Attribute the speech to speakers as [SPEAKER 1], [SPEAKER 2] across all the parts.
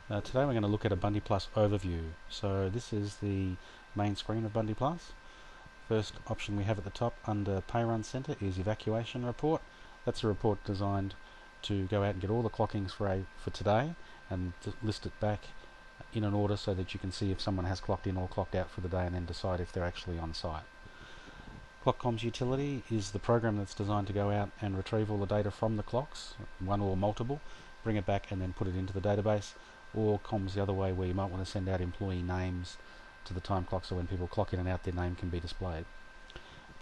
[SPEAKER 1] Today we're going to look at a BundyPlus Overview. So this is the main screen of BundyPlus. First option we have at the top under Pay Run Center is Evacuation Report. That's a report designed to go out and get all the clockings for today and to list it back in an order so that you can see if someone has clocked in or clocked out for the day and then decide if they're actually on site. ClockComms Utility is the program that's designed to go out and retrieve all the data from the clocks, one or multiple, bring it back and then put it into the database. Or comms the other way, where you might want to send out employee names to the time clock so when people clock in and out their name can be displayed.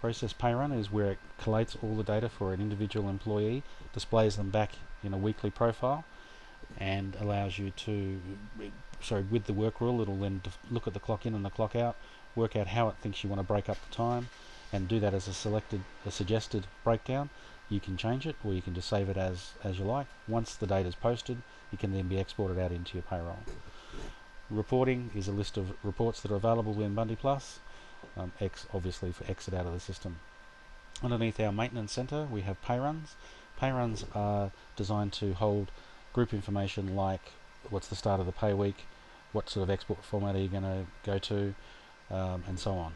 [SPEAKER 1] Process Payrun is where it collates all the data for an individual employee, displays them back in a weekly profile, and allows you to, with the work rule, it'll then look at the clock in and the clock out, work out how it thinks you want to break up the time, and do that as a suggested breakdown. You can change it, or you can just save it as you like. Once the data is posted, it can then be exported out into your payroll. Reporting is a list of reports that are available in BundyPlus, X obviously for exit out of the system. Underneath our maintenance center we have payruns. Payruns are designed to hold group information like what's the start of the pay week, what sort of export format are you going to go to, and so on.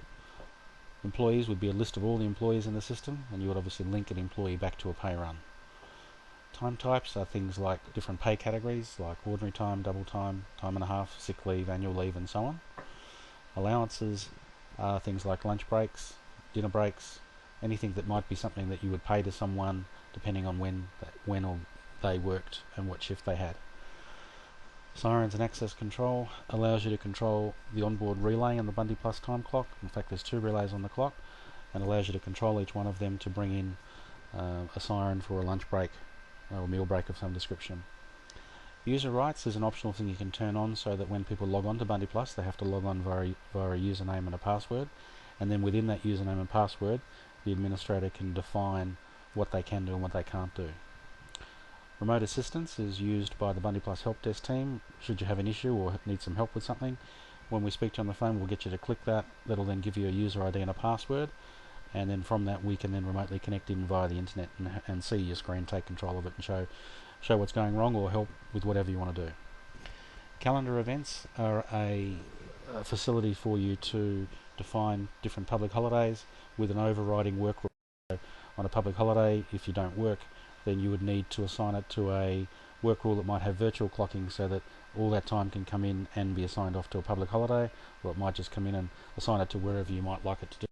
[SPEAKER 1] Employees would be a list of all the employees in the system, and you would obviously link an employee back to a pay run. Time types are things like different pay categories like ordinary time, double time, time and a half, sick leave, annual leave, and so on. Allowances are things like lunch breaks, dinner breaks, anything that might be something that you would pay to someone depending on when or they worked and what shift they had. Sirens and access control allows you to control the onboard relay and the BundyPlus time clock. In fact, there's 2 relays on the clock, and allows you to control each one of them to bring in a siren for a lunch break or a meal break of some description. User rights is an optional thing you can turn on so that when people log on to BundyPlus, they have to log on via a username and a password, and then within that username and password, the administrator can define what they can do and what they can't do. Remote assistance is used by the BundyPlus help desk team should you have an issue or need some help with something. When we speak to you on the phone, we'll get you to click that. That'll then give you a user ID and a password, and then from that we can then remotely connect in via the internet and see your screen, take control of it, and show what's going wrong or help with whatever you want to do. Calendar events are a facility for you to define different public holidays with an overriding work rule. On a public holiday, if you don't work, then you would need to assign it to a work rule that might have virtual clocking so that all that time can come in and be assigned off to a public holiday, or it might just come in and assign it to wherever you might like it to do.